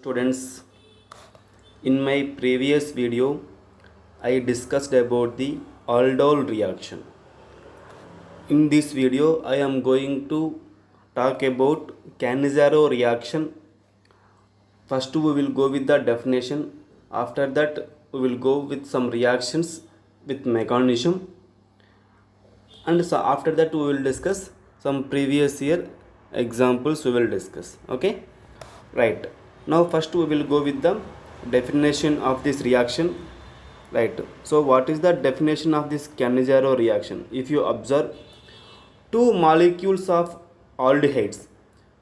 Students, in my previous video, I discussed about the aldol reaction. In this video, I am going to talk about Cannizzaro reaction. First, we will go with the definition. After that, we will go with some reactions with mechanism. And so after that, we will discuss some previous year examples. We will discuss. Okay, right. Now, first, we will go with the definition of this reaction. Right. So, what is the definition of this Cannizzaro reaction? If you observe, two molecules of aldehydes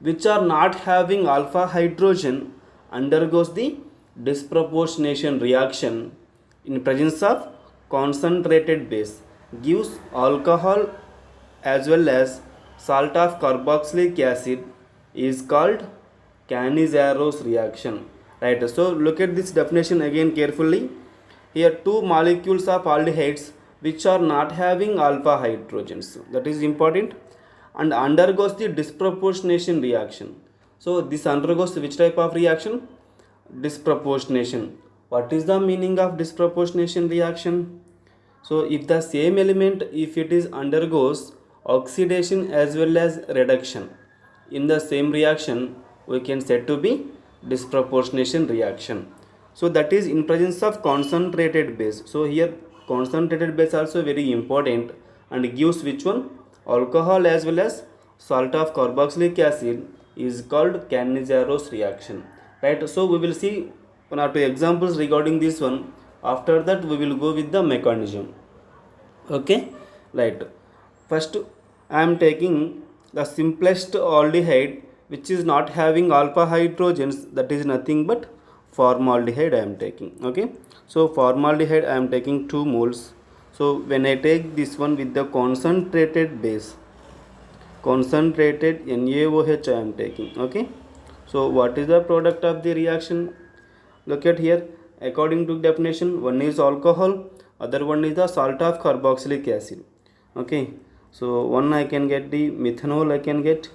which are not having alpha hydrogen undergoes the disproportionation reaction in presence of concentrated base, gives alcohol as well as salt of carboxylic acid, is called Cannizzaro reaction. Right. So look at this definition again carefully. Here two molecules of aldehydes which are not having alpha hydrogens, that is important, and undergoes the disproportionation reaction. So this undergoes which type of reaction? Disproportionation. What is the meaning of disproportionation reaction? So if the same element, if it is undergoes oxidation as well as reduction in the same reaction, we can said to be disproportionation reaction. So that is in presence of concentrated base. So here concentrated base also very important and gives which one? Alcohol as well as salt of carboxylic acid, is called Cannizzaro reaction. Right. So we will see one or two examples regarding this one. After that we will go with the mechanism. Okay, right. First I am taking the simplest aldehyde which is not having alpha hydrogens, that is nothing but formaldehyde I am taking. Okay, so formaldehyde I am taking 2 moles. So when I take this one with the concentrated base, concentrated NaOH I am taking. Okay, so what is the product of the reaction? Look at here. According to definition, one is alcohol, other one is the salt of carboxylic acid. Okay, so one I can get the methanol, I can get,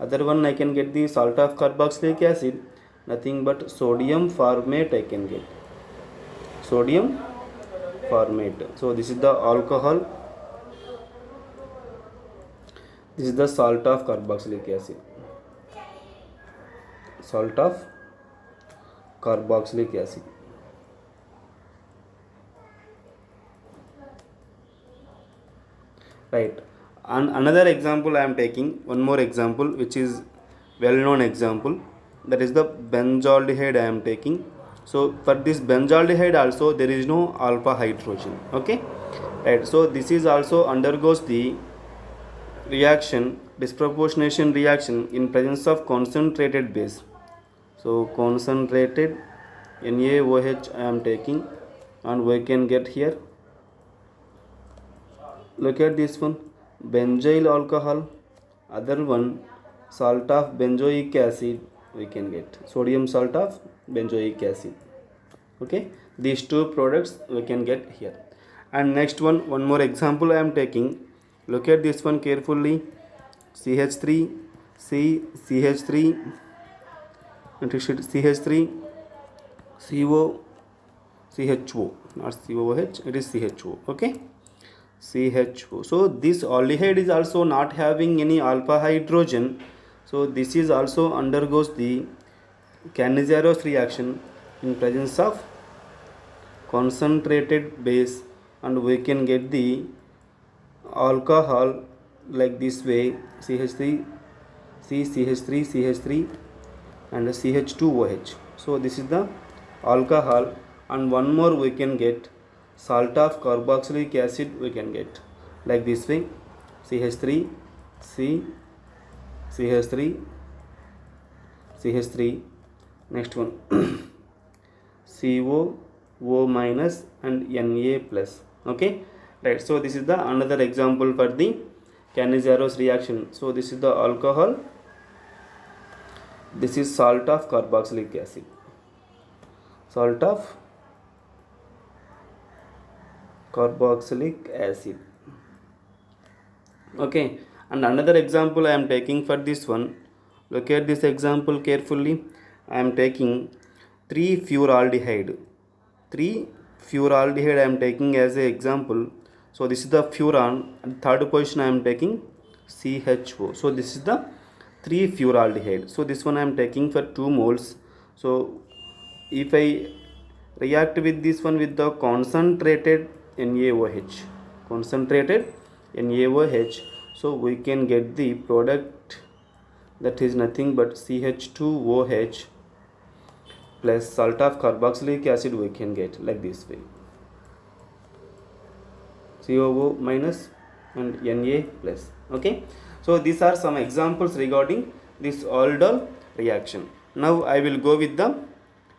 other one I can get the salt of carboxylic acid, nothing but sodium formate I can get, sodium formate. So this is the alcohol, this is the salt of carboxylic acid, salt of carboxylic acid. Right. And another example I am taking, one more example which is well known example, that is the benzaldehyde I am taking. So for this benzaldehyde also there is no alpha hydrogen. Okay, right. So this is also undergoes the reaction, disproportionation reaction in presence of concentrated base. So concentrated NaOH I am taking, and we can get here, look at this one, benzyl alcohol, other one salt of benzoic acid, we can get sodium salt of benzoic acid. Okay, these two products we can get here. And next one more example I am taking. Look at this one carefully. CH3 C CH3 CH3 CO CHO, not COH, it is CHO. Okay, CHO. So this aldehyde is also not having any alpha hydrogen. So this is also undergoes the Cannizzaro reaction in presence of concentrated base, and we can get the alcohol like this way, CH3 CH3 CH3 and CH2OH. So this is the alcohol, and one more we can get salt of carboxylic acid, we can get like this way, CH3 C CH3 CH3, next one CO O minus and Na plus. Okay, right. So this is the another example for the Cannizzaro reaction. So this is the alcohol, this is salt of carboxylic acid, salt of carboxylic acid. Okay, and another example I am taking for this one. Look at this example carefully. I am taking 3-furaldehyde. 3-furaldehyde I am taking as an example. So this is the furan. And third position I am taking CHO. So this is the 3-furaldehyde. So this one I am taking for 2 moles. So if I react with this one with the concentrated NaOH, so we can get the product that is nothing but CH2OH plus salt of carboxylic acid. We can get like this way, COO minus and Na plus. Okay, so these are some examples regarding this aldol reaction. Now I will go with the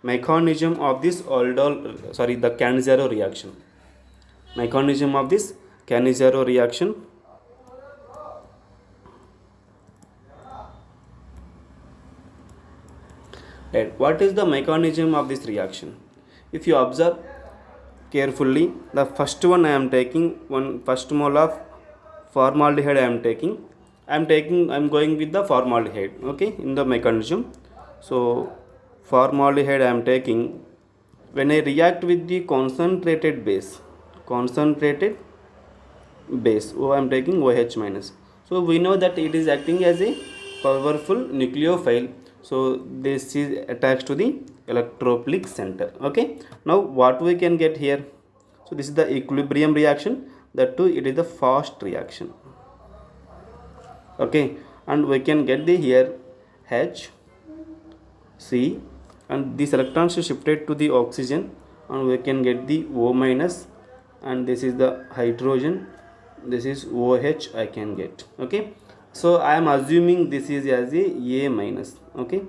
mechanism of this the Cannizzaro reaction. Mechanism of this Cannizzaro reaction. Right. What is the mechanism of this reaction? If you observe carefully, the first one I am taking first mole of formaldehyde I am taking. I am going with the formaldehyde. Okay, in the mechanism. So formaldehyde I am taking. When I react with the concentrated base, I am taking OH minus. So we know that it is acting as a powerful nucleophile. So this is attached to the electrophilic center. Okay, now what we can get here? So this is the equilibrium reaction. That too, it is the fast reaction. Okay, and we can get the here H, C, and these electrons are shifted to the oxygen, and we can get the O minus, and this is the hydrogen, this is OH I can get. Okay, so I am assuming this is as a minus. Okay,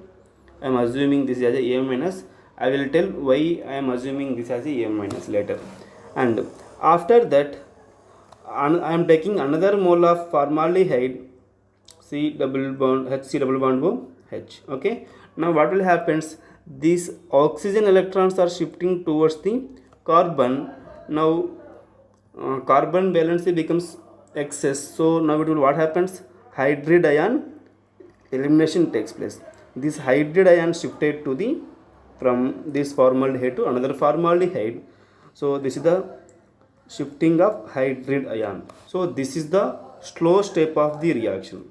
I am assuming this is as a minus. I will tell why I am assuming this as a minus later. And after that, I am taking another mole of formaldehyde, C double bond O H. Okay, now what will happens? These oxygen electrons are shifting towards the carbon. Now carbon valency becomes excess. So now it will what happens? Hydride ion elimination takes place. This hydride ion shifted to the from this formaldehyde to another formaldehyde. So this is the shifting of hydride ion. So this is the slow step of the reaction.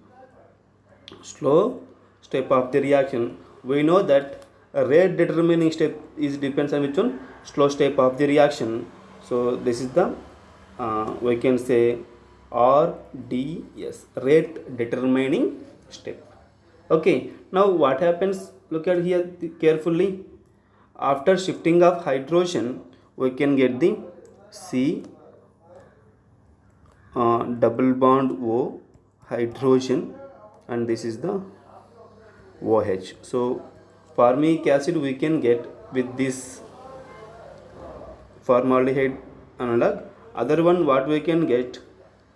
We know that a rate determining step is depends on which one? Slow step of the reaction. So this is the we can say RDS, rate determining step. Okay, now what happens? Look at here carefully. After shifting of hydrogen, we can get the C double bond O hydrogen, and this is the OH. So formic acid we can get with this formaldehyde analog. Other one what we can get?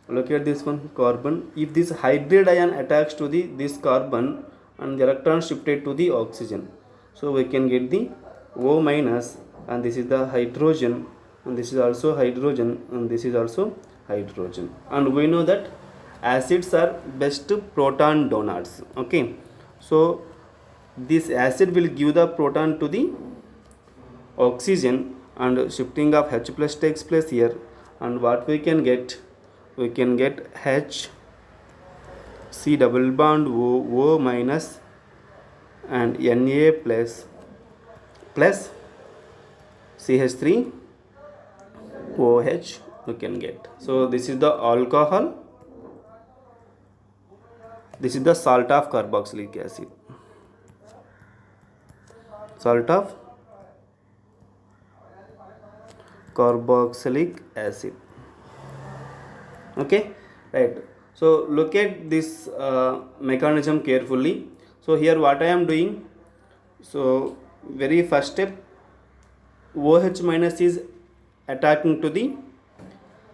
Look at this one, carbon. If this hydride ion attacks to this carbon and the electron shifted to the oxygen, so we can get the O minus, and this is the hydrogen, and this is also hydrogen, and this is also hydrogen. And we know that acids are best proton donors. Okay, so this acid will give the proton to the oxygen, and shifting of H plus takes place here. And what we can get? We can get H, C double bond O minus, and Na plus CH3 OH we can get. So this is the alcohol. This is the salt of carboxylic acid. Salt of carboxylic acid. Okay, right. So look at this mechanism carefully. So here what I am doing? So very first step, OH minus is attacking to the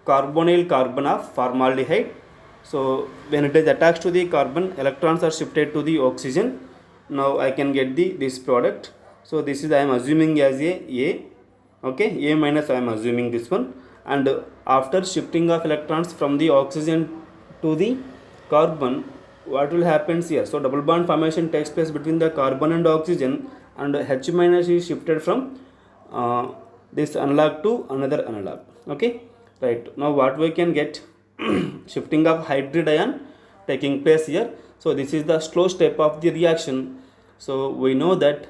carbonyl carbon of formaldehyde. So when it is attached to the carbon, electrons are shifted to the oxygen. Now I can get this product. So this is I am assuming as a okay, A minus I am assuming this one. And after shifting of electrons from the oxygen to the carbon, what will happen here? So double bond formation takes place between the carbon and oxygen, and H minus is shifted from this analog to another analog. Okay, right. Now what we can get, shifting of hydrid ion taking place here. So this is the slow step of the reaction. So we know that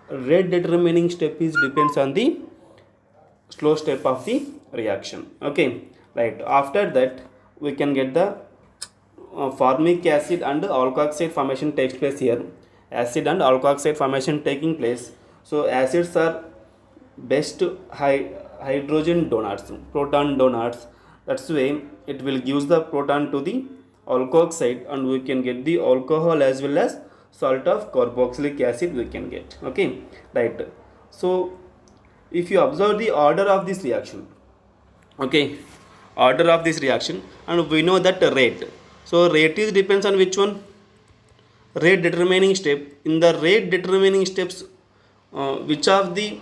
rate determining step is depends on the slow step of the reaction. Okay, right. After that we can get the formic acid and alkoxide formation takes place here. Acid and alkoxide formation taking place. So acids are best hydrogen donors, proton donors. That's why it will gives the proton to the alkoxide, and we can get the alcohol as well as salt of carboxylic acid we can get. Okay, right. So if you observe the order of this reaction, okay, order of this reaction, and we know that rate. So rate is depends on which one? Rate determining step. In the rate determining steps, which of the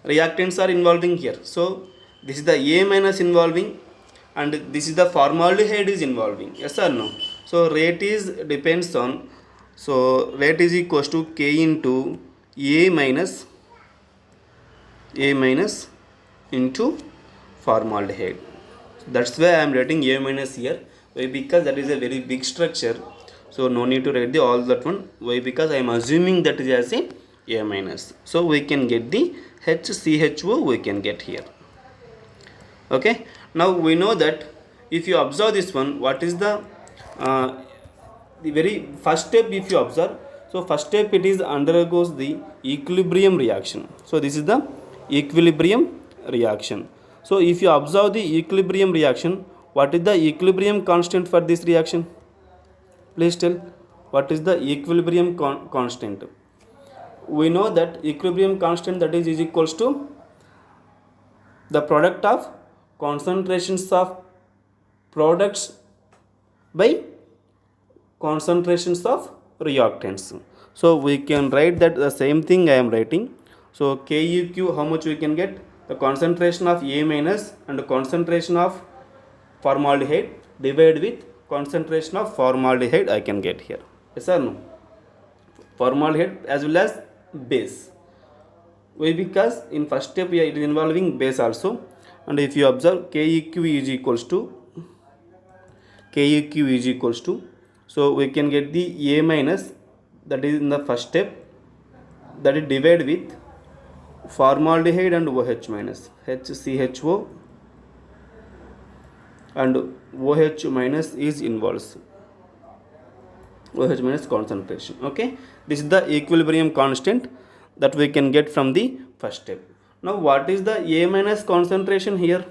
reactants are involving here? So this is the A minus involving, and this is the formaldehyde is involving. Yes or no? So rate is depends on, so rate is equals to K into A minus into formaldehyde. That's why I am writing A minus here. Why? Because that is a very big structure, so no need to write the all that one. Why? Because I am assuming that is as a minus. So we can get the HCHO we can get here. Okay, now we know that if you observe this one, what is the very first step? If you observe, so first step it is undergoes the equilibrium reaction. So this is the equilibrium reaction. So if you observe the equilibrium reaction, what is the equilibrium constant for this reaction? Please tell, what is the equilibrium constant? We know that equilibrium constant, that is equals to the product of concentrations of products by concentrations of reactants. So we can write that the same thing I am writing. So KUQ, how much we can get? The concentration of A minus and the concentration of formaldehyde divided with concentration of formaldehyde I can get here. Yes or no? Formaldehyde as well as base. Why? Because in first step it is involving base also, and if you observe KEQ is equals to, so we can get the A minus, that is in the first step, that is divided with formaldehyde and OH minus, HCHO and OH minus is involves, OH minus concentration. Okay, this is the equilibrium constant that we can get from the first step. Now what is the A minus concentration here?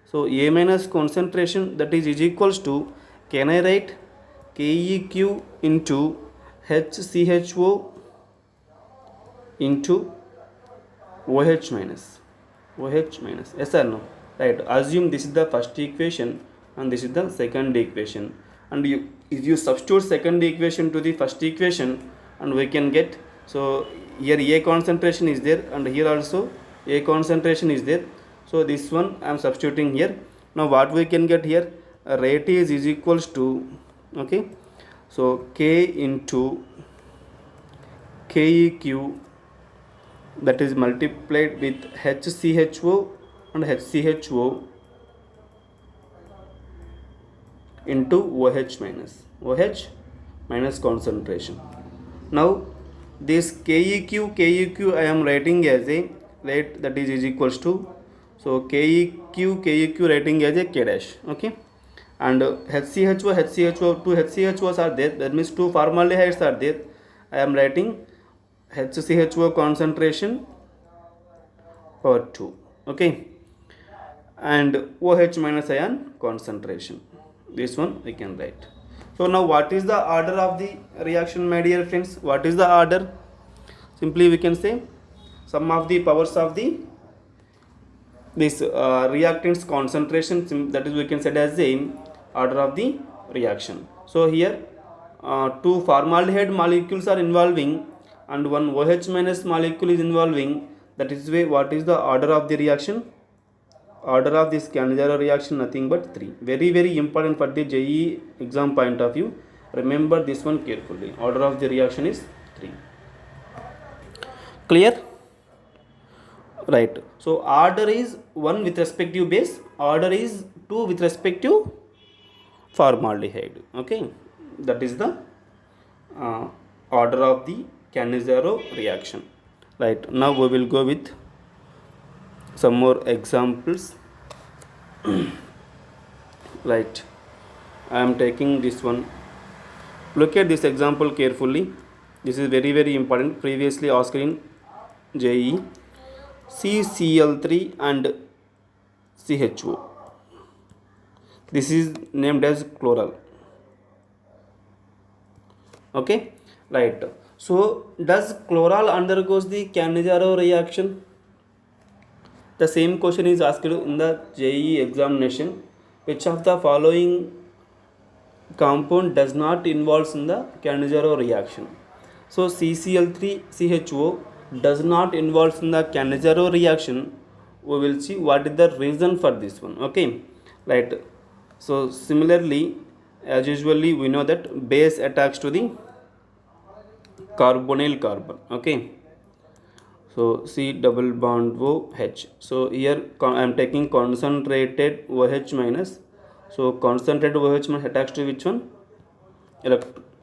So A minus concentration, that is equals to, can I write KEQ into HCHO into OH minus, yes or no? Right, assume this is the first equation and this is the second equation, and if you substitute second equation to the first equation, and we can get, so here A concentration is there and here also A concentration is there. So this one I am substituting here. Now what we can get here? Rate is equals to, okay, so K into KEQ, that is multiplied with HCHO and HCHO into OH minus concentration. Now this KEQ I am writing as a rate, that is equals to, so KEQ writing as a K dash. Okay, and HCHO, two HCHOs are there, that means two formaldehydes are there. I am writing HCHO concentration power 2. Okay, and OH minus ion concentration, this one we can write. So now what is the order of the reaction, my dear friends? What is the order? Simply we can say sum of the powers of the this reactants concentration, that is we can set as the order of the reaction. So here two formaldehyde molecules are involving and one OH minus molecule is involving. That is why what is the order of the reaction? Order of this Cannizzaro reaction nothing but 3. Very very important for the JEE exam point of view. Remember this one carefully. Order of the reaction is 3. Clear? Right. So order is 1 with respect to base, order is 2 with respect to formaldehyde. Okay, that is the uh, order of the Cannizzaro reaction. Right, now we will go with some more examples. Right, I am taking this one. Look at this example carefully. This is very very important, previously asked in JE. CCl3 and CHO. This is named as chloral. Okay, right. So does chloral undergoes the Cannizzaro reaction? The same question is asked in the JEE examination. Which of the following compound does not involve in the Cannizzaro reaction? So CCl3 CHO does not involve in the Cannizzaro reaction. We will see what is the reason for this one. Okay, right. So similarly, as usually we know that base attacks to the carbonyl carbon. Okay, so C double bond OH. So here I am taking concentrated OH minus. So concentrated OH minus attacks to which one?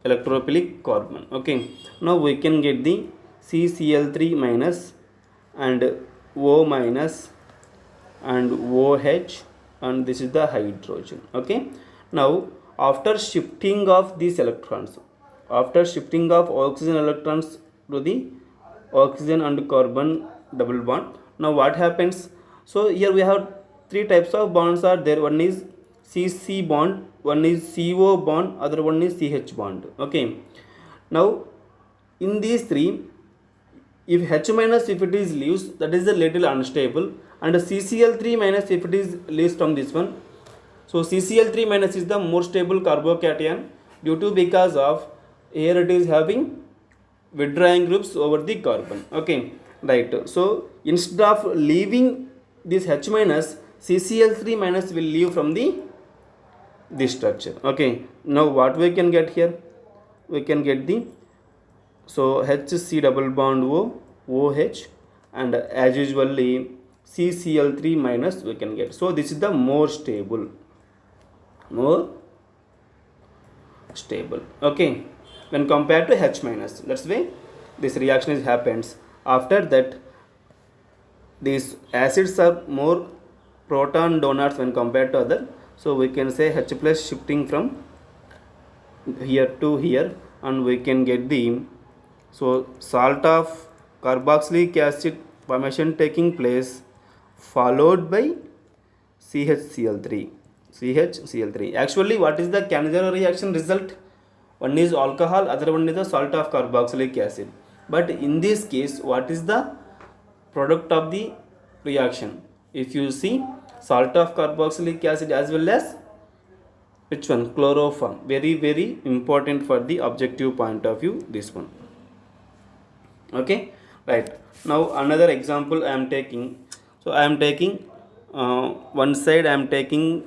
Electrophilic carbon. Okay, now we can get the CCl3 minus and O minus and OH, and this is the hydrogen. Okay, now after shifting of these electrons, after shifting of oxygen electrons to the oxygen and carbon double bond, now what happens? So here we have three types of bonds are there. One is CC bond, one is CO bond, other one is CH bond. Okay, now in these three, if H minus if it is leaves, that is a little unstable, and CCl3 minus if it is leaves from this one. So CCl3 minus is the more stable carbocation due to because of here it is having withdrawing groups over the carbon. Okay, right. So instead of leaving this H minus, CCl3 minus will leave from the this structure. Okay, now what we can get here? We can get the so HC double bond OH, and as usually CCl3 minus we can get. So this is the more stable. Okay, when compared to H minus. That's why this reaction is happens. After that, these acids are more proton donors when compared to other. So we can say H plus shifting from here to here, and we can get the so salt of carboxylic acid formation taking place, followed by CHCl3. CHCl3. Actually, what is the Cannizzaro reaction result? One is alcohol, other one is the salt of carboxylic acid. But in this case, what is the product of the reaction? If you see salt of carboxylic acid as well as which one? Chloroform. Very very important for the objective point of view, this one. Okay, right. Now another example I am taking. So I am taking one side I am taking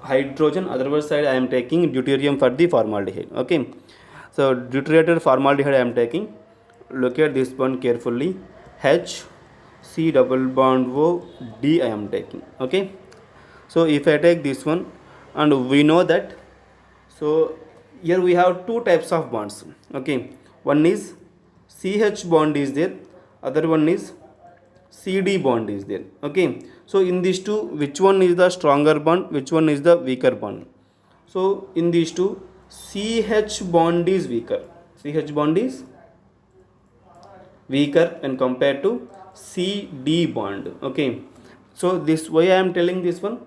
hydrogen, other side I am taking deuterium for the formaldehyde. Okay, so deuterated formaldehyde I am taking. Look at this one carefully. H C double bond O D I am taking. Okay, so if I take this one, and we know that, so here we have two types of bonds. Okay, one is CH bond is there, other one is CD bond is there. Okay, so in these two, which one is the stronger bond, which one is the weaker bond? So in these two, CH bond is weaker. CH bond is weaker when compared to CD bond. Okay, so this why I am telling this one.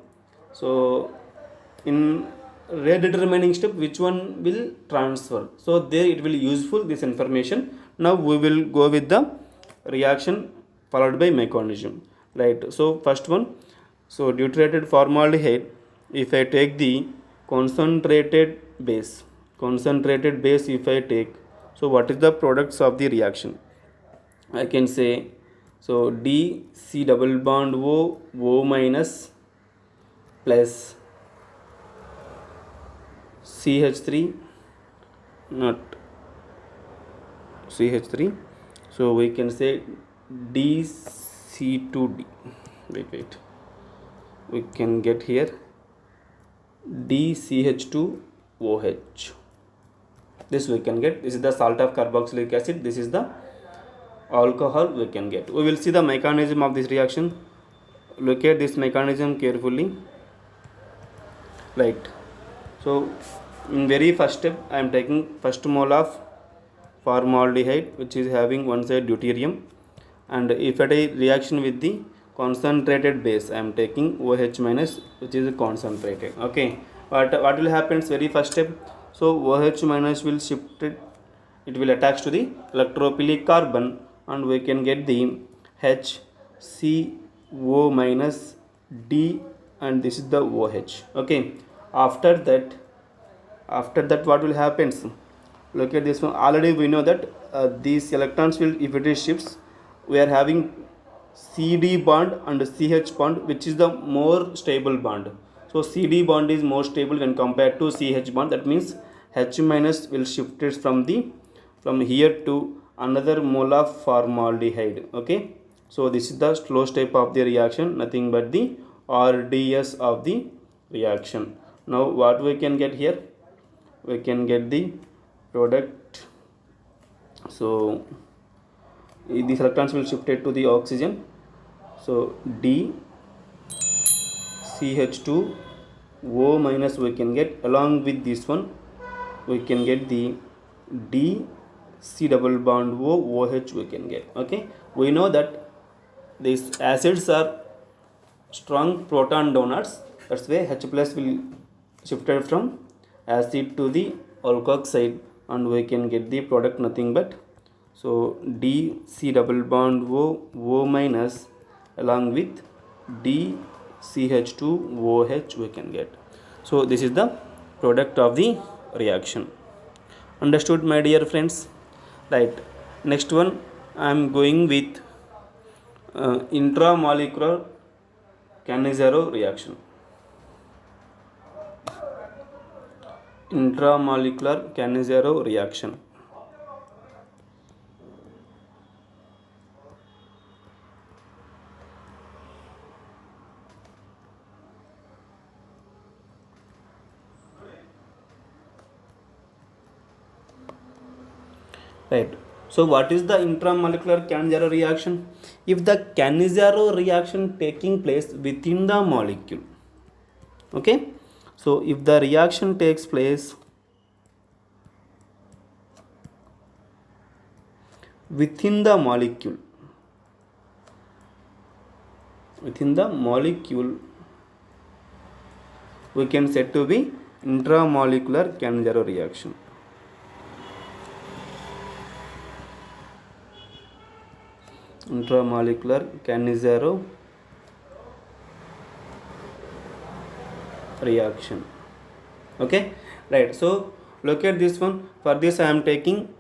So in rate determining step, which one will transfer, so there it will useful this information. Now we will go with the reaction followed by mechanism. Right, so first one, so deuterated formaldehyde, if I take the concentrated base if I take, so what is the products of the reaction? I can say, so D C double bond O minus plus CH3 not CH3. So we can say DC2D. Wait. We can get here DCH2OH. This we can get. This is the salt of carboxylic acid. This is the alcohol we can get. We will see the mechanism of this reaction. Look at this mechanism carefully. Right. So in very first step, I am taking first mole of formaldehyde, which is having one side deuterium, and if at a reaction with the concentrated base, I am taking OH minus, which is concentrated. Okay, but what will happen? Very first step. So OH minus will shift it will attach to the electrophilic carbon, and we can get the HCO minus D, and this is the OH. Okay, after that what will happen? Look at this one. Already we know that these electrons will, if it is shifts, we are having CD bond and CH bond, which is the more stable bond. So CD bond is more stable when compared to CH bond. That means H minus will shift it from here to another mole of formaldehyde. Okay, so this is the slow step of the reaction, nothing but the RDS of the reaction. Now what we can get here? We can get the product. So these electrons will shift it to the oxygen. So DCH2O minus we can get, along with this one we can get the DC double bond OH we can get. Okay, we know that these acids are strong proton donors. That's why H plus will shifted from acid to the alkoxide, and we can get the product nothing but, so DC double bond O minus along with DCH2OH we can get. So this is the product of the reaction. Understood, my dear friends? Right. Next one, I am going with intramolecular Cannizzaro reaction. Intramolecular Cannizzaro reaction. Right. So what is the intramolecular Cannizzaro reaction? If the Cannizzaro reaction taking place within the molecule. Okay. So if the reaction takes place within the molecule, we can said to be intramolecular Cannizzaro reaction. Intramolecular Cannizzaro reaction. Okay, right. So look at this one. For this I am taking,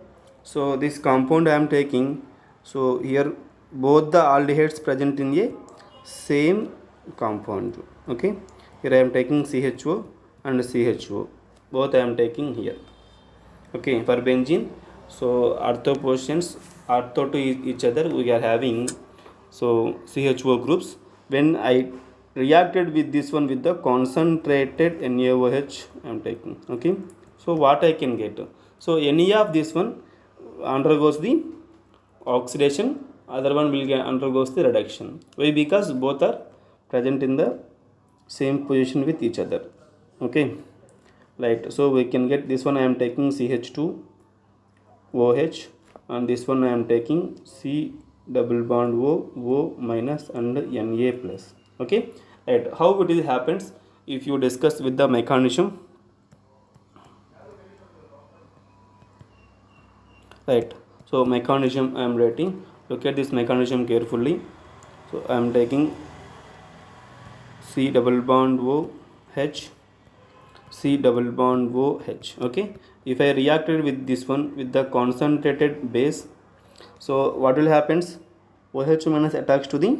so this compound I am taking, so here both the aldehydes present in a same compound. Okay, here I am taking CHO and CHO, both I am taking here. Okay, for benzene, so ortho positions, ortho to each other, we are having so CHO groups. When I reacted with this one with the concentrated NaOH I am taking. Okay, so what I can get? So any of this one undergoes the oxidation, other one will undergoes the reduction. Why? Because both are present in the same position with each other. Okay, right. So we can get this one I am taking CH2OH, and this one I am taking C double bond O minus and Na plus. Okay, right. How it happens? If you discuss with the mechanism, right. So mechanism I am writing. Look at this mechanism carefully. So I am taking C double bond OH, C double bond OH. Okay, if I reacted with this one with the concentrated base, so what will happens? OH minus attacks to the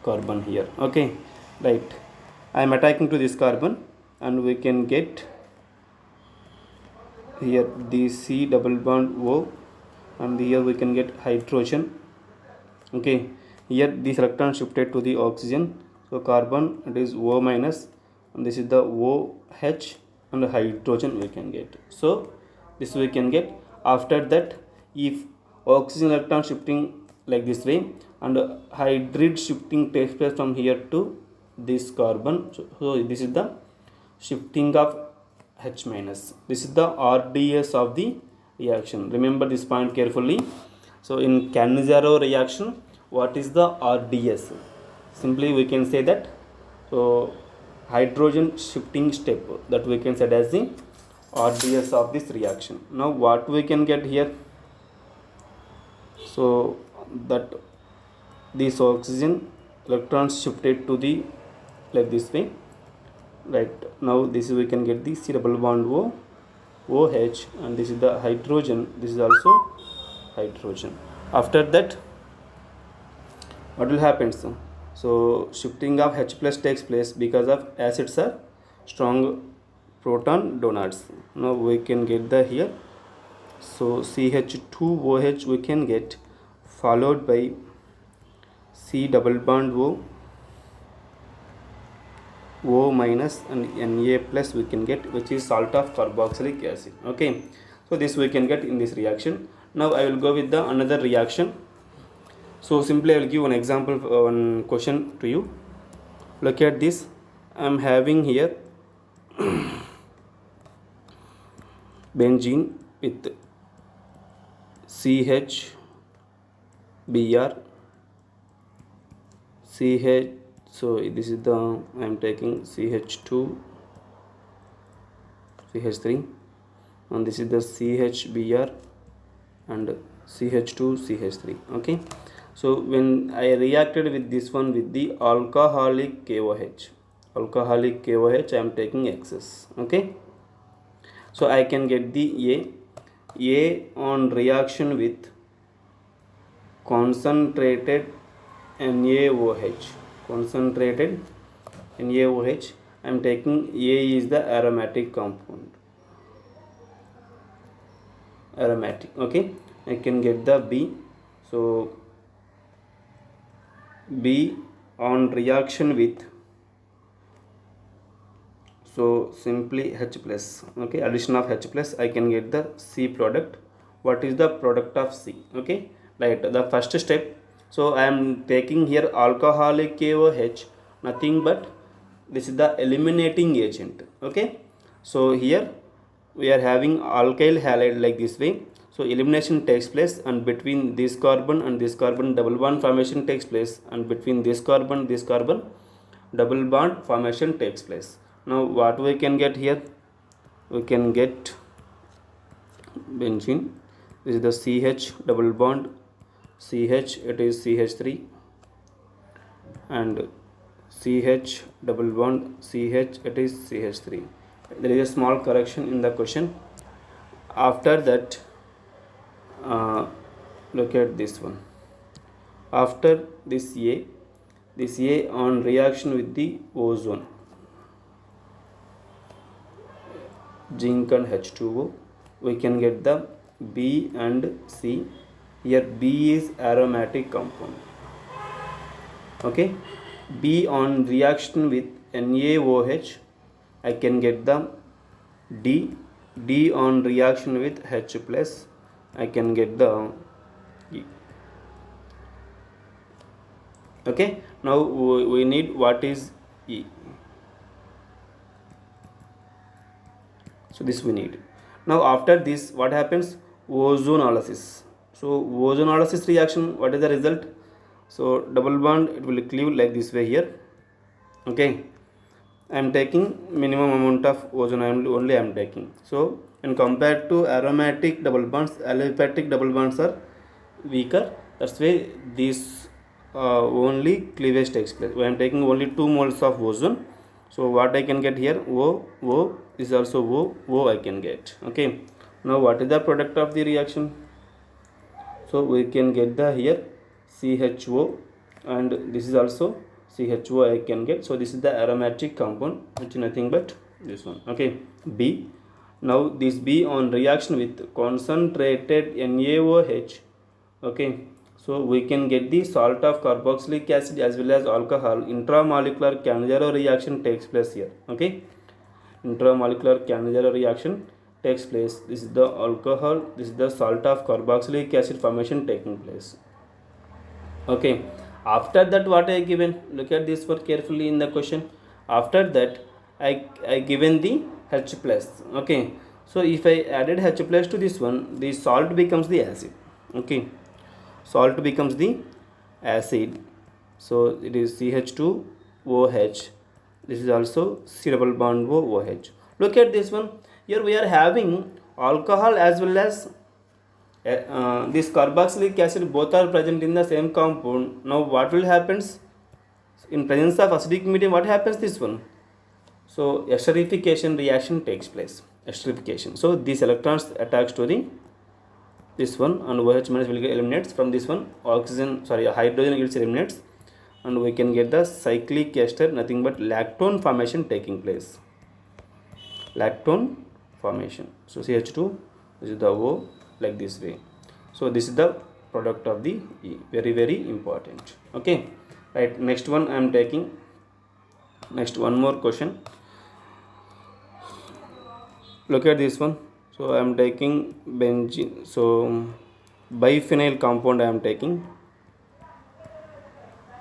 carbon here. Okay, right. I am attacking to this carbon, and we can get here the C double bond O, and here we can get hydrogen. Okay, here this electron shifted to the oxygen, so carbon it is O minus, and this is the OH, and hydrogen we can get. So this we can get. After that, if oxygen electron shifting like this way and hydride shifting takes place from here to this carbon, so this is the shifting of H minus. This is the RDS of the reaction. Remember this point carefully. So in Cannizzaro reaction, what is the RDS? Simply we can say that, so hydrogen shifting step, that we can say as the RDS of this reaction. Now what we can get here? So that this oxygen electrons shifted to the like this way. Right, now this is we can get the C double bond O, OH, and this is the hydrogen, this is also hydrogen. After that, what will happen? So shifting of H plus takes place because of acids are strong proton donors. Now we can get the here, so CH2OH we can get, followed by C double bond O minus, and Na plus we can get, which is salt of carboxylic acid. Okay, so this we can get in this reaction. Now I will go with the another reaction. So simply I will give one example, one question to you. Look at this. I am having here benzene with CHBr, CH. So this is the, I am taking CH2, CH3, and this is the CHBr and CH2, CH3. Okay, so when I reacted with this one with the alcoholic KOH, I am taking excess. Okay, so I can get the A on reaction with concentrated NaOH. Concentrated NaOH, I am taking A is the aromatic compound. Aromatic. Okay, I can get the B. So B on reaction with, so simply H plus. Okay, addition of H plus, I can get the C product. What is the product of C? Okay, right, the first step. So I am taking here alcoholic KOH, nothing but this is the eliminating agent. Okay, so here we are having alkyl halide like this way. So elimination takes place, and between this carbon and this carbon double bond formation takes place, and between this carbon double bond formation takes place. Now what we can get here? We can get benzene. This is the CH double bond CH, it is CH3, and CH double bond CH, it is CH3. There is a small correction in the question. After that, look at this one. After this A on reaction with the ozone, zinc and H2O, we can get the B and C. Here B is aromatic compound. Okay, B on reaction with NaOH, I can get the D. D on reaction with H plus, I can get the E. Okay, now we need what is E. So this we need. Now after this, what happens? Ozonolysis. So ozonolysis reaction, what is the result? So double bond, it will cleave like this way here. Okay, I am taking minimum amount of ozone, I am taking. So when compared to aromatic double bonds, aliphatic double bonds are weaker. That's why this only cleavage takes place. I am taking only 2 moles of ozone. So what I can get here? O is also O I can get. Okay, now what is the product of the reaction? So we can get the here CHO, and this is also CHO I can get. So this is the aromatic compound, which is nothing but this one. Okay, B. Now this B on reaction with concentrated NaOH, okay, so we can get the salt of carboxylic acid as well as alcohol. Intramolecular Cannizzaro reaction takes place here, okay. Intramolecular Cannizzaro reaction takes place. This is the alcohol, this is the salt of carboxylic acid formation taking place, okay. After that, what I given, look at this word carefully in the question. After that, I given the H plus, okay. So if I added H plus to this one, the salt becomes the acid, okay. Salt becomes the acid. So it is CH2OH. This is also C double bond OH. Look at this one. Here we are having alcohol as well as this carboxylic acid, both are present in the same compound. Now what will happens in presence of acidic medium? What happens this one? So esterification reaction takes place. Esterification. So these electrons attach to the this one, and OH minus will get eliminates from this one. Hydrogen gets eliminates, and we can get the cyclic ester, nothing but lactone formation taking place. Lactone formation. So CH2, this is the O, like this way. So this is the product of the E. Very, very important. Okay. Right. Next one I am taking. Next one more question. Look at this one. So I am taking benzene. So biphenyl compound I am taking.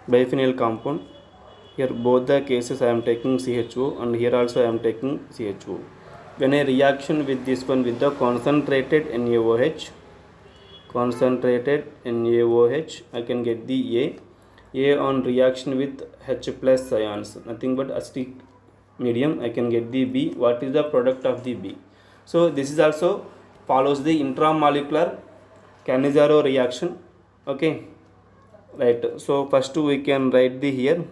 Biphenyl compound. Here both the cases I am taking CHO, and here also I am taking CHO. When a reaction with this one with the concentrated NaOH, I can get the A on reaction with H plus ions, nothing but acidic medium, I can get the B. What is the product of the B? So this is also follows the intramolecular Cannizzaro reaction, okay. Right. So first we can write the here,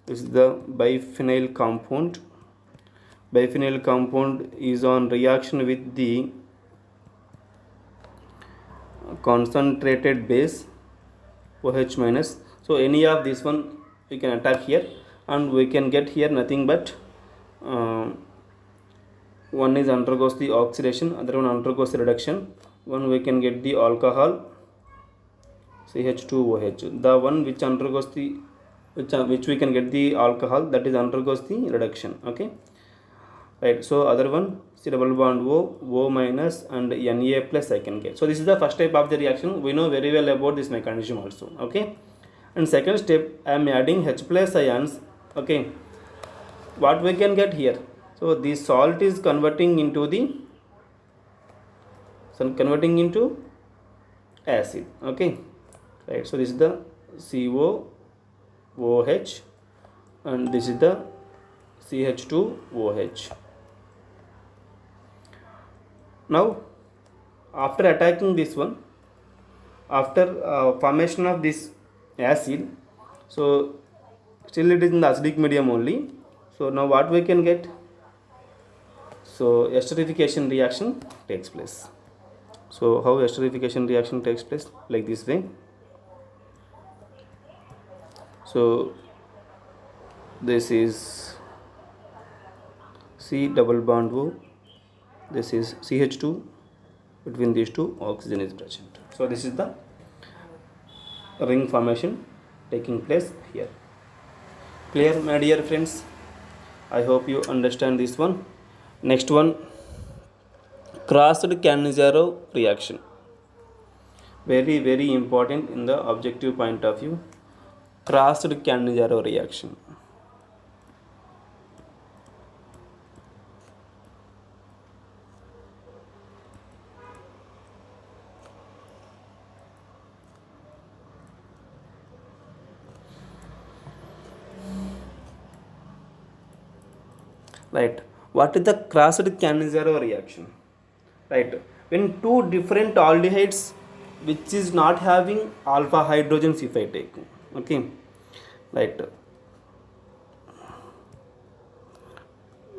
this is the biphenyl compound. Biphenyl compound is on reaction with the concentrated base OH minus. So any of this one we can attack here, and we can get here nothing but one is undergoes the oxidation, other one undergoes the reduction. One we can get the alcohol CH2OH. The one which undergoes the which we can get the alcohol, that is undergoes the reduction, okay. Right. So other one C double bond O minus and Na plus I can get. So this is the first step of the reaction. We know very well about this mechanism also, okay. And second step, I am adding H plus ions, okay. What we can get here? So the salt is converting into acid, okay. Right. So this is the COOH, and this is the CH2OH. Now after attacking this one, after formation of this acid, so still it is in the acidic medium only. So now what we can get? So esterification reaction takes place. So how esterification reaction takes place? Like this way. So this is C double bond O, this is CH2, between these two oxygen is present. So this is the ring formation taking place here. Clear, my dear friends? I hope you understand this one. Next one, crossed Cannizzaro reaction. Very, very important in the objective point of view. Crossed Cannizzaro reaction. Right. What is the crossed Cannizzaro reaction? Right. When two different aldehydes which is not having alpha hydrogens, if I take, okay, right.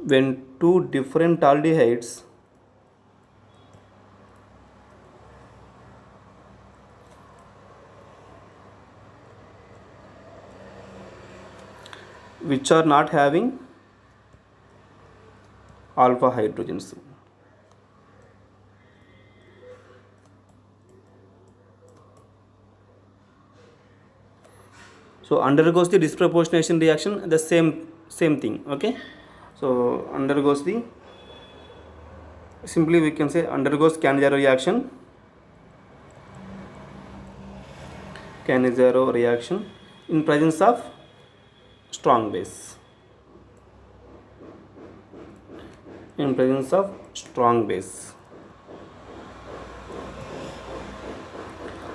When two different aldehydes which are not having alpha hydrogens, So undergoes the disproportionation reaction, the same thing. Okay, so undergoes the, simply we can say undergoes Cannizzaro reaction. Cannizzaro reaction in presence of strong base. In presence of strong base.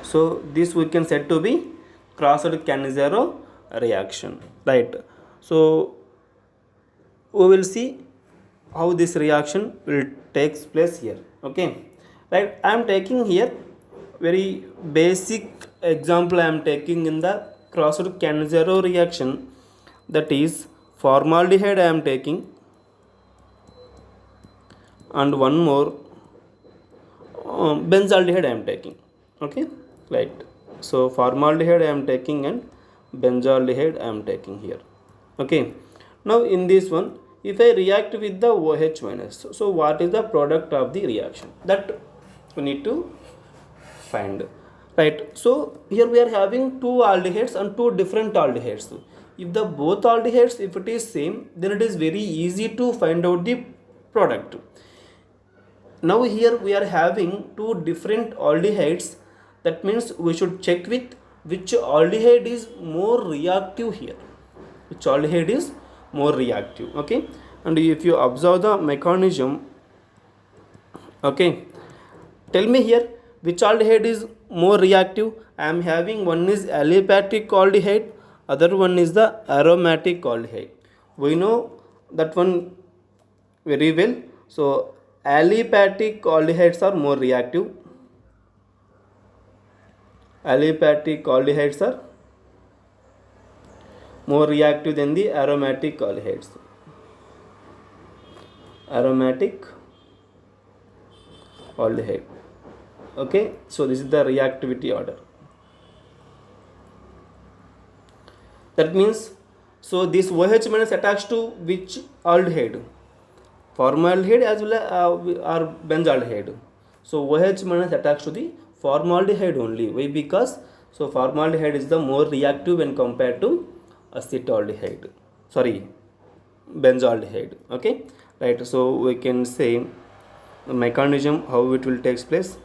So this we can said to be crossed Cannizzaro reaction, right? So we will see how this reaction will takes place here. Okay, right? I am taking here very basic example. I am taking in the crossed Cannizzaro reaction, that is formaldehyde I am taking, and one more benzaldehyde I am taking. Okay, right? So formaldehyde I am taking and benzaldehyde I am taking here. Okay, now in this one, if I react with the OH minus, so what is the product of the reaction, that we need to find, right? So here we are having two aldehydes and two different aldehydes. If the both aldehydes, if it is same, then it is very easy to find out the product. Now here we are having two different aldehydes, that means we should check with which aldehyde is more reactive here, which aldehyde is more reactive. Okay, and if you observe the mechanism, okay, tell me here which aldehyde is more reactive. I am having one is aliphatic aldehyde, other one is the aromatic aldehyde. We know that one very well. So aliphatic aldehydes are more reactive. Aliphatic aldehydes are more reactive than the aromatic aldehydes. Aromatic aldehyde. Okay, so this is the reactivity order. That means, so this OH minus attached to which aldehyde? Formaldehyde as well as or benzaldehyde. So OH minus attached to the formaldehyde only. Why? Because so formaldehyde is the more reactive when compared to acetaldehyde. Sorry, benzaldehyde. Okay, right? So we can say the mechanism how it will takes place.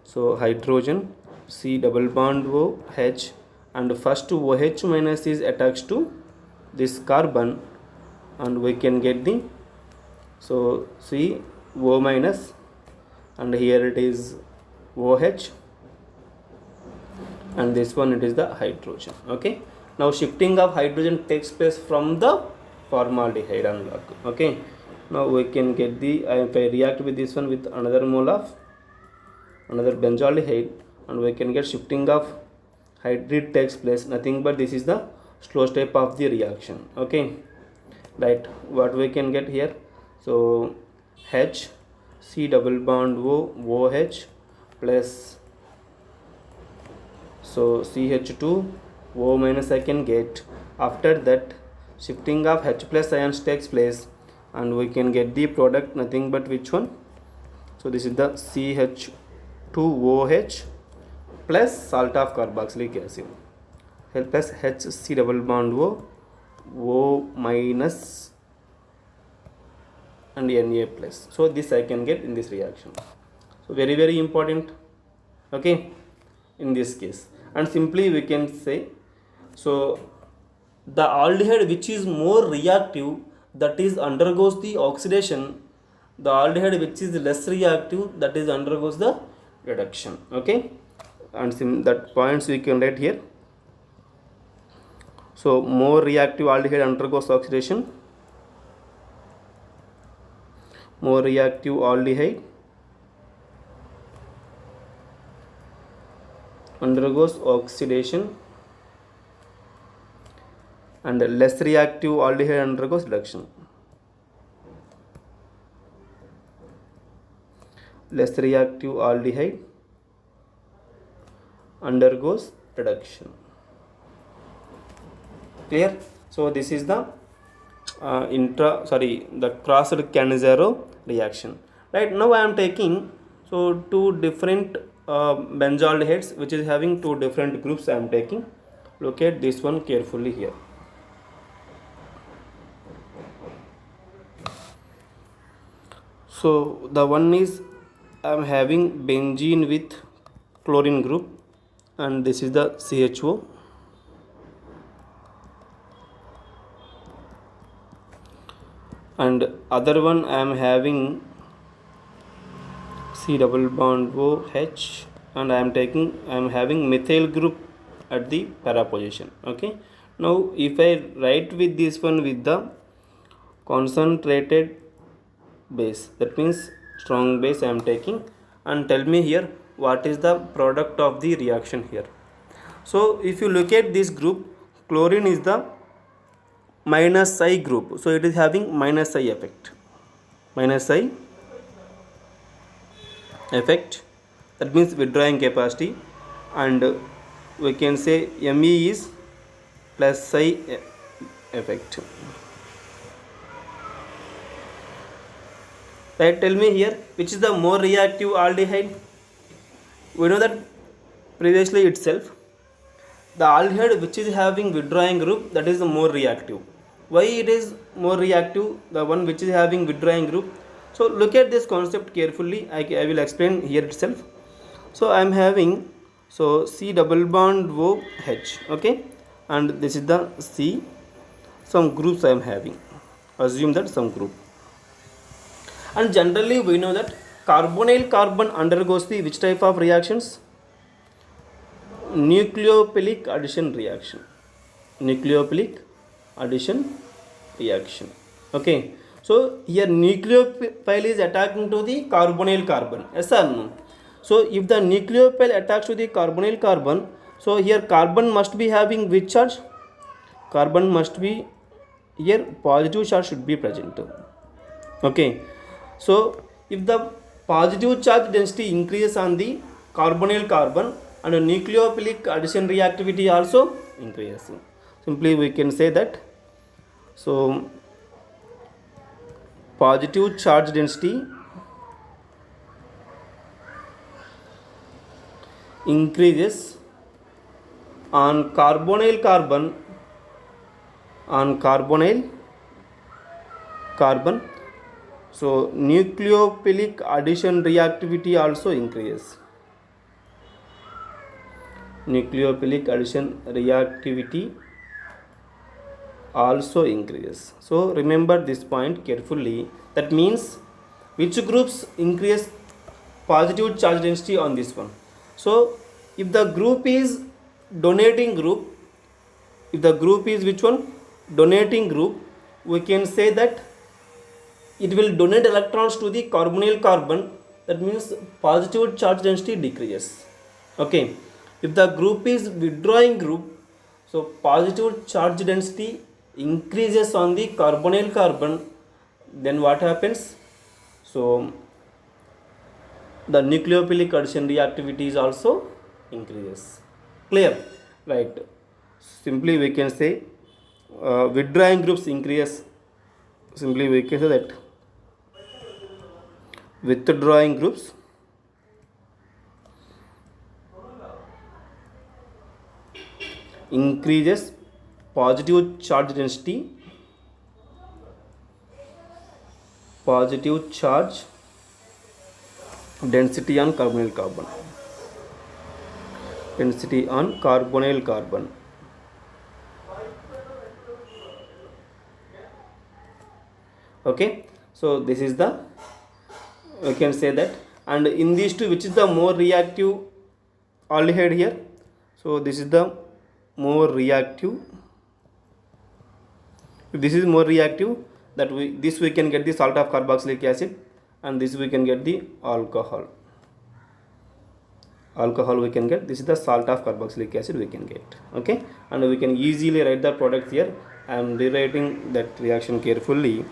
So hydrogen C double bond O H, and first OH minus is attached to this carbon, and we can get the, so C O minus, and here it is OH, and this one it is the hydrogen. Okay, now shifting of hydrogen takes place from the formaldehyde unlock. Okay, now we can get the, if I react with this one with another mole of another benzaldehyde, and we can get shifting of hydride takes place, nothing but this is the slow step of the reaction. Okay, right? What we can get here, so H C double bond O OH plus, so CH2 O minus I can get. After that shifting of H plus ions takes place, and we can get the product, nothing but which one, so this is the CH2OH plus salt of carboxylic acid plus HC double bond O minus and Na plus. So this I can get in this reaction. So very important. Okay, in this case, and simply we can say, so the aldehyde which is more reactive, that is undergoes the oxidation. The aldehyde which is less reactive, that is undergoes the reduction. Okay, and that points we can write here. So more reactive aldehyde undergoes oxidation. More reactive aldehyde undergoes oxidation, and less reactive aldehyde undergoes reduction. Less reactive aldehyde undergoes reduction. Clear? So this is the the crossed Cannizzaro reaction. Right, now I am taking two different benzaldehydes which is having two different groups I am taking. Look at this one carefully here. So the one is I am having benzene with chlorine group, and this is the CHO. And other one I am having C double bond OH, and I am having methyl group at the para position. Okay, now if I write with this one with the concentrated base, that means strong base I am taking, and tell me here what is the product of the reaction here. So if you look at this group, chlorine is the minus I group, so it is having minus I effect, that means withdrawing capacity, and we can say Me is plus I effect. Right, tell me here which is the more reactive aldehyde. We know that previously itself the aldehyde which is having withdrawing group, that is the more reactive. Why it is more reactive, the one which is having withdrawing group? So look at this concept carefully. I will explain here itself. So I am having C double bond OH, okay, and this is the C, some groups I am having, assume that some group. And generally we know that carbonyl carbon undergoes the which type of reactions? Nucleophilic addition reaction. Okay, so here nucleophile is attacking to the carbonyl carbon, yes or no? So if the nucleophile attacks to the carbonyl carbon, so here carbon must be having which charge? Carbon must be here positive charge should be present. Okay, so if the positive charge density increases on the carbonyl carbon, and nucleophilic addition reactivity also increases. Simply we can say that, so positive charge density increases on carbonyl carbon, so nucleophilic addition reactivity also increases. So remember this point carefully. That means which groups increase positive charge density on this one? So if the group is donating group, which one? Donating group, we can say that it will donate electrons to the carbonyl carbon, that means positive charge density decreases. Okay, if the group is withdrawing group, so positive charge density increases on the carbonyl carbon, then what happens? So the nucleophilic addition reactivity is also increases. Clear? Right. Simply we can say withdrawing groups increase. Simply we can say that withdrawing groups increases positive charge density, on carbonyl carbon. Okay, so this is the, we can say that. And in these two, which is the more reactive aldehyde here? So this is the more reactive. If this is more reactive, that we can get the salt of carboxylic acid, and this we can get the alcohol we can get. This is the salt of carboxylic acid we can get. Okay, and we can easily write the product here. I am rewriting that reaction carefully.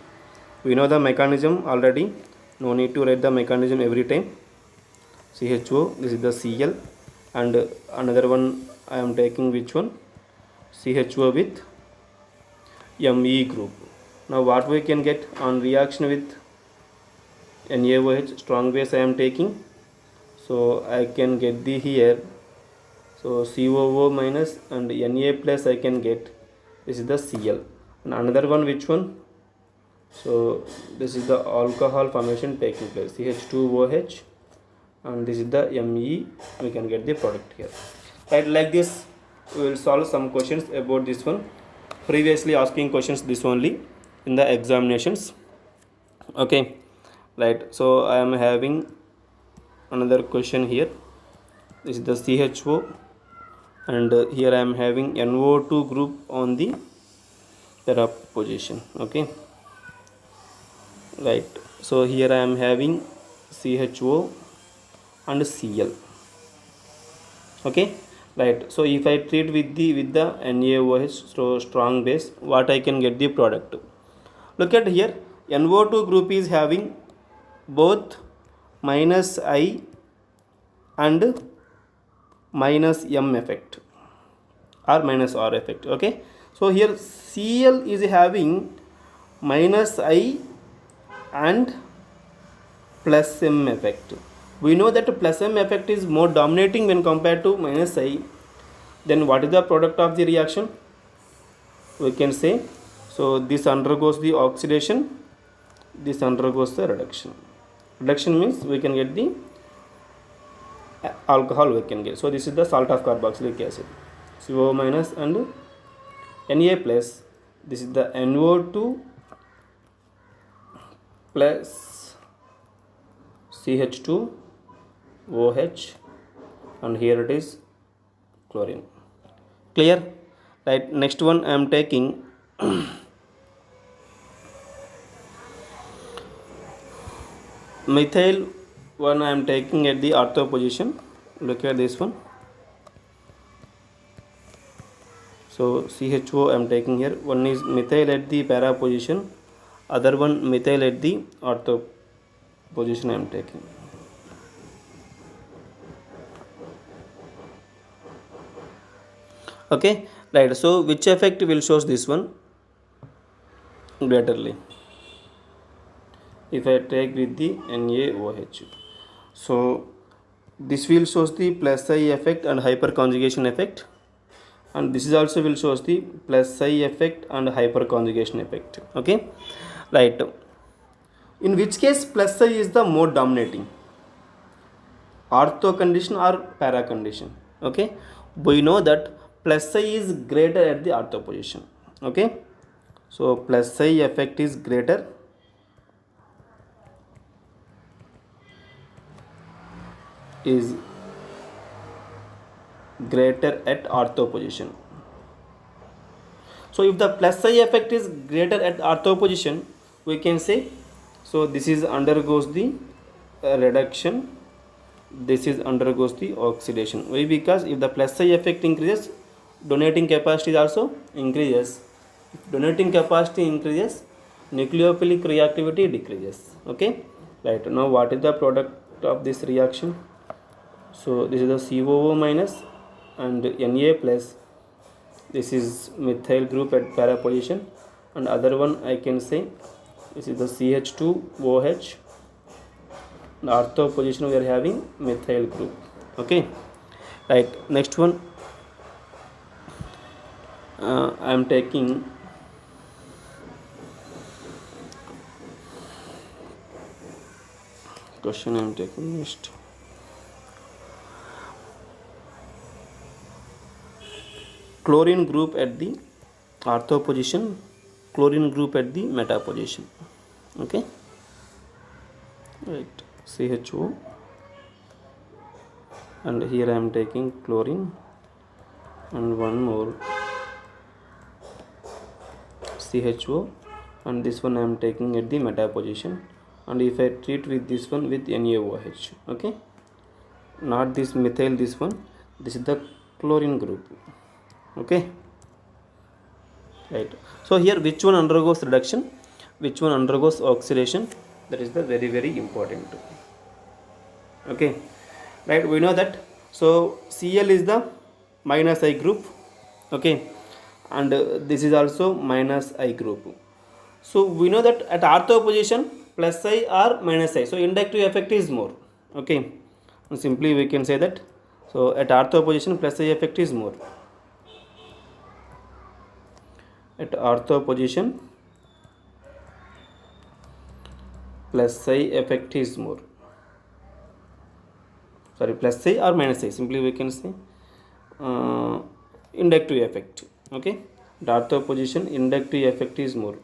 We know the mechanism already, no need to write the mechanism every time. CHO, this is the Cl, and another one I am taking which one? CHO with Me group. Now what we can get on reaction with NaOH, strong base I am taking, so I can get the here So COO minus and Na plus I can get. This is the Cl. And another one, which one? So this is the alcohol formation taking place, CH2OH, and this is the Me. We can get the product here. Right, like this we will solve some questions about this one. Previously asking questions this only in the examinations. Okay, right. So I am having another question here. This is the CHO, and here I am having NO2 group on the para position. Okay, right. So here I am having CHO and Cl. Okay, right. So if I treat with the NaOH, so strong base, what I can get the product? Look at here, NO2 group is having both minus I and minus M effect or minus R effect. Okay, so here Cl is having minus I and plus M effect. We know that plus M effect is more dominating when compared to minus I. Then what is the product of the reaction? We can say, so this undergoes the oxidation, this undergoes the reduction. Reduction means we can get the alcohol we can get. So this is the salt of carboxylic acid, CO minus and Na plus. This is the NO2 plus CH2OH, and here it is chlorine. Clear? Right. Next one I am taking methyl one. I am taking at the ortho position. Look at this one. So CHO I am taking here. One is methyl at the para position, other one methyl at the ortho position I am taking. Okay, right. So which effect will shows this one greaterly? If I take with the NaOH, so this will shows the plus I effect and hyperconjugation effect, and this is also will shows the plus I effect and hyperconjugation effect. Okay, right. In which case plus I is the more dominating, ortho condition or para condition? Okay, we know that plus I is greater at the ortho position. Okay, so plus I effect is greater at ortho position. So if the plus I effect is greater at ortho position, we can say, so this is undergoes the reduction, this is undergoes the oxidation. Why? Because if the plus I effect increases, donating capacity also increases. If donating capacity increases, nucleophilic reactivity decreases. Okay, right. Now what is the product of this reaction? So this is the COO minus and Na plus. This is methyl group at para position, and other one I can say this is the CH2OH. The ortho position we are having methyl group. Okay, right. Next one I am taking question. I am taking next. Chlorine group at the ortho position, chlorine group at the meta position. Okay, right. CHO, and here I am taking chlorine, and one more CHO, and this one I am taking at the meta position, and if I treat with this one with NaOH. Okay, not this methyl, this one, this is the chlorine group. Okay, right. So here which one undergoes reduction, which one undergoes oxidation, that is the very important. Okay, right. We know that. So Cl is the minus I group. Okay, and this is also minus I group. So we know that at ortho position plus I or minus I, so inductive effect is more. Okay, and simply we can say that. So at ortho position plus I effect is more. At ortho position plus I effect is more. Sorry, plus I or minus I, simply we can say inductive effect. Okay, at ortho position inductive effect is more.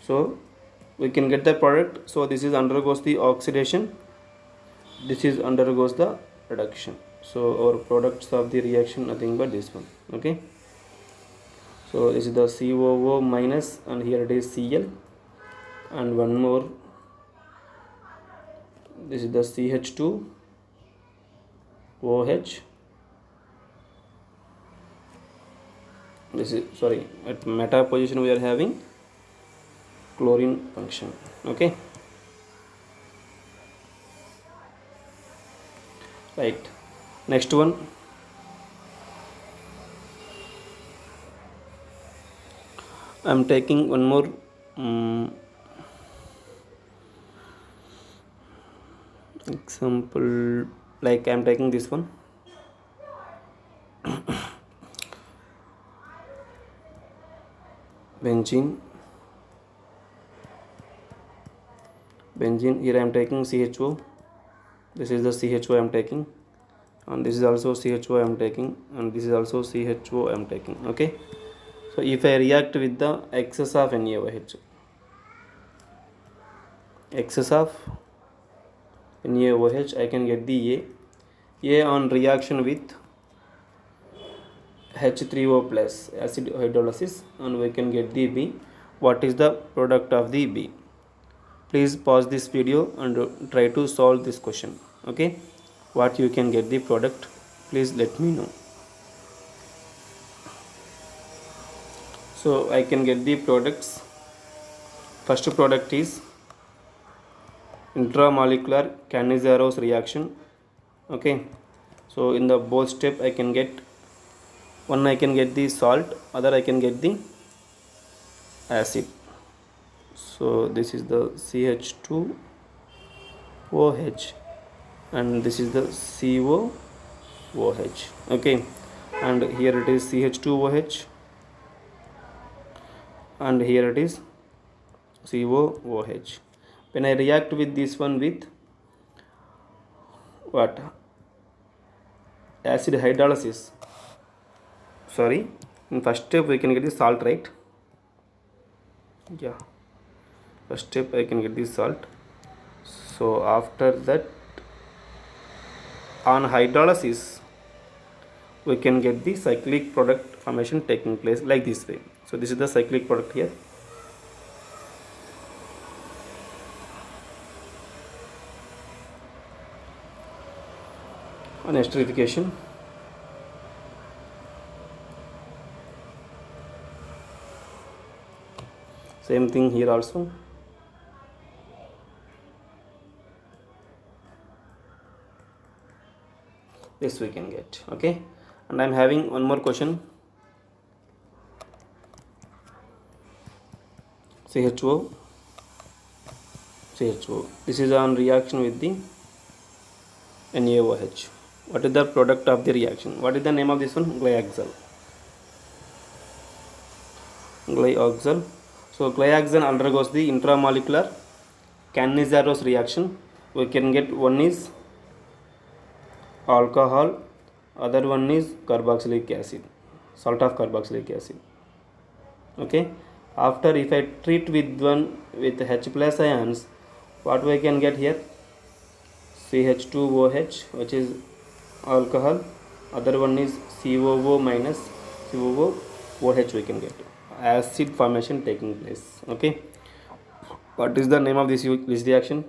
So we can get the product. So this is undergoes the oxidation, this is undergoes the reduction. So our products of the reaction nothing but this one. Okay, so this is the COO minus, and here it is Cl, and one more, this is the CH2 OH. This is, sorry, at meta position we are having chlorine function. Okay, right. Next one, I am taking one more example, like I am taking this one. Benzene, here I am taking CHO, this is the CHO I am taking, and this is also CHO I am taking, and this is also CHO I am taking. Okay, so if I react with the excess of NaOH, I can get the A on reaction with H3O plus acid hydrolysis, and we can get the B. What is the product of the B? Please pause this video and try to solve this question. Okay, what you can get the product, please let me know. So I can get the products. First product is intramolecular Cannizaro's reaction. Okay, so in the both step I can get one, I can get the salt, other I can get the acid. So this is the CH2OH, and this is the COOH. Okay, and here it is CH2OH, and here it is COOH. When I react with this one with what, acid hydrolysis, sorry, in first step we can get the salt, right? Yeah, first step I can get the salt. So after that, on hydrolysis we can get the cyclic product formation taking place like this way. So this is the cyclic product here. On esterification, same thing here also. This we can get. Okay, and I am having one more question. CHO, this is on reaction with the NaOH. What is the product of the reaction? What is the name of this one? Glyoxal. So glyoxal undergoes the intramolecular Cannizaro's reaction. We can get one is alcohol, other one is carboxylic acid, salt of carboxylic acid. Okay, after if I treat with one with H plus ions, what we can get here? CH2OH, which is alcohol, other one is COO minus COOH, we can get acid formation taking place. Okay, what is the name of this reaction?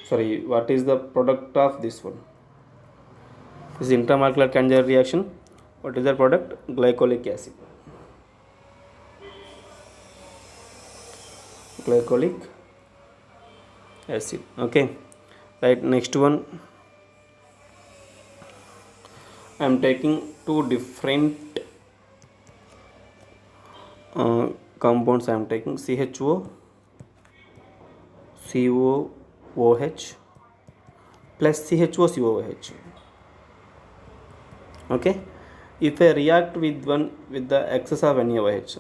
Sorry, what is the product of this one? This is intramolecular Cannizzaro reaction. What is the product? Glycolic acid. Okay, right. Next one, I am taking two different compounds I am taking CHO, COOH plus CHO, COOH. Okay, if I react with the excess of NaOH,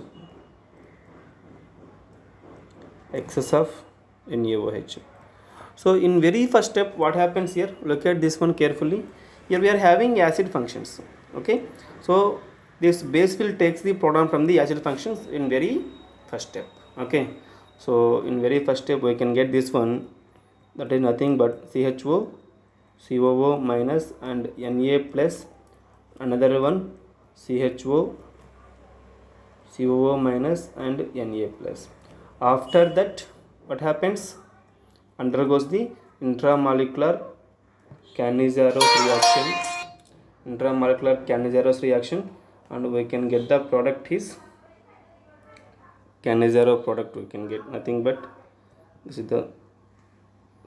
so in very first step, what happens here? Look at this one carefully. Here we are having acid functions. Okay, so this base will takes the proton from the acid functions in very first step. Okay, so in very first step we can get this one, that is nothing but CHO, COO minus and Na plus, another one CHO, COO minus and Na plus. After that, what happens? Undergoes the intramolecular Cannizzaro reaction, and we can get the product is Cannizzaro product. We can get nothing but this is the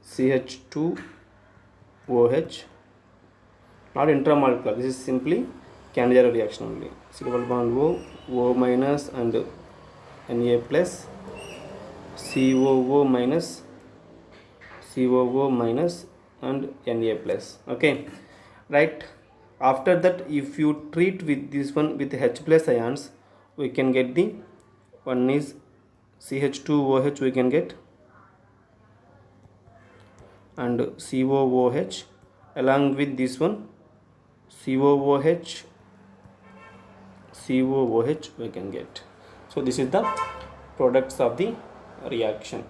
CH2OH, not intramolecular. This is simply Cannizzaro reaction only. Double bond O minus and Na plus, COO minus and Na plus. Okay, right. After that, if you treat with this one with H plus ions, we can get the one is CH2OH we can get, and COOH along with this one COOH we can get. So this is the products of the reaction,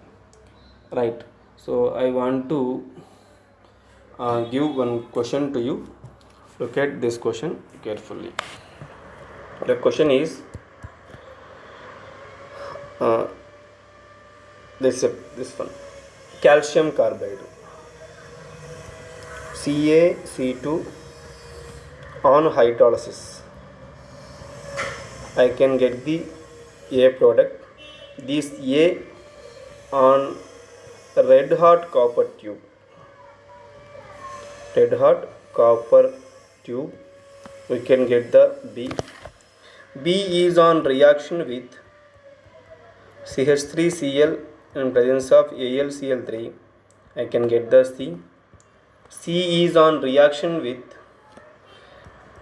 right? So I want to give one question to you. Look at this question carefully. The question is this one, calcium carbide, CaC2 on hydrolysis, I can get the A product. This A on red hot copper tube, we can get the B. B is on reaction with CH3Cl in presence of AlCl3, I can get the C. C is on reaction with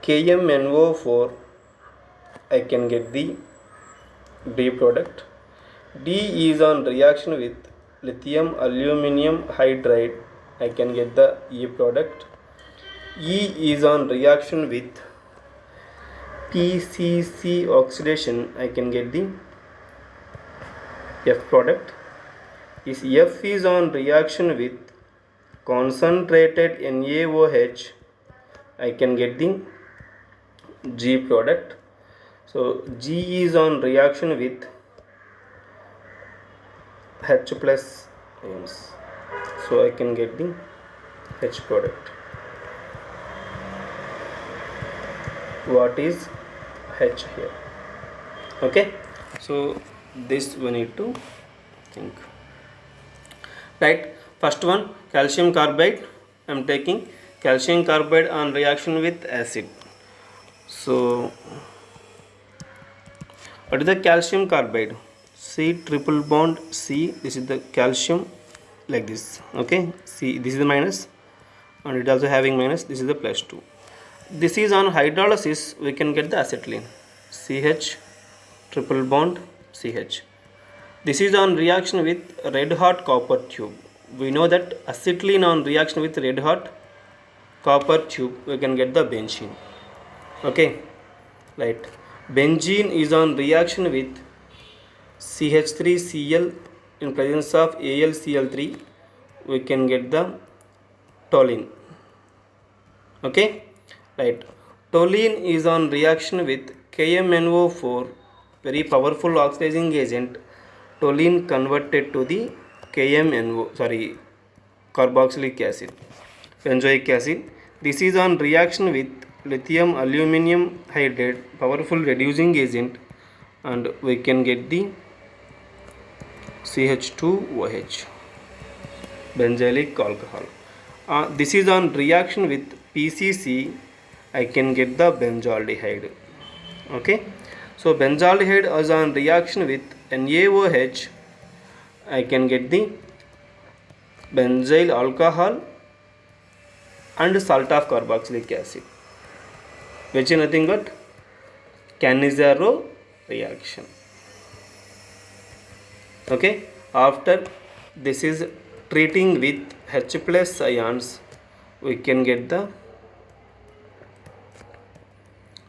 KMNO4, I can get the D product. D is on reaction with lithium aluminum hydride, I can get the E product. E is on reaction with PCC oxidation, I can get the F product. If F is on reaction with concentrated NaOH, I can get the G product. So G is on reaction with H plus ions, so I can get the H product. What is H here? Okay, so this we need to think, right? First one, calcium carbide. I am taking calcium carbide on reaction with acid. So what is the calcium carbide? C triple bond C, this is the calcium, like this. Okay, C, this is the minus, and it also having minus, this is the plus 2. This is on hydrolysis, we can get the acetylene, CH triple bond CH. This is on reaction with red hot copper tube. We know that acetylene on reaction with red hot copper tube, we can get the benzene. Okay, right. Benzene is on reaction with CH3Cl in presence of AlCl3, we can get the toluene. Okay, right. Toluene is on reaction with KMNO4, very powerful oxidizing agent. Toluene converted to the carboxylic acid, benzoic acid. This is on reaction with lithium aluminum hydride, powerful reducing agent, and we can get the CH2OH, benzylic alcohol. This is on reaction with PCC, I can get the benzaldehyde. Okay, so benzaldehyde is on reaction with NaOH, I can get the benzyl alcohol and salt of carboxylic acid, which is nothing but Cannizzaro reaction. Okay, after this is treating with H plus ions, we can get the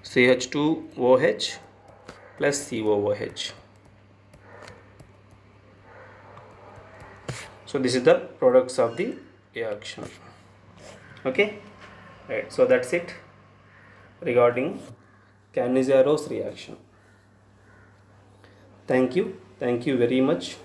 CH2OH plus COOH. So this is the products of the reaction. Okay, right, so that's it regarding Cannizaro's reaction. Thank you very much.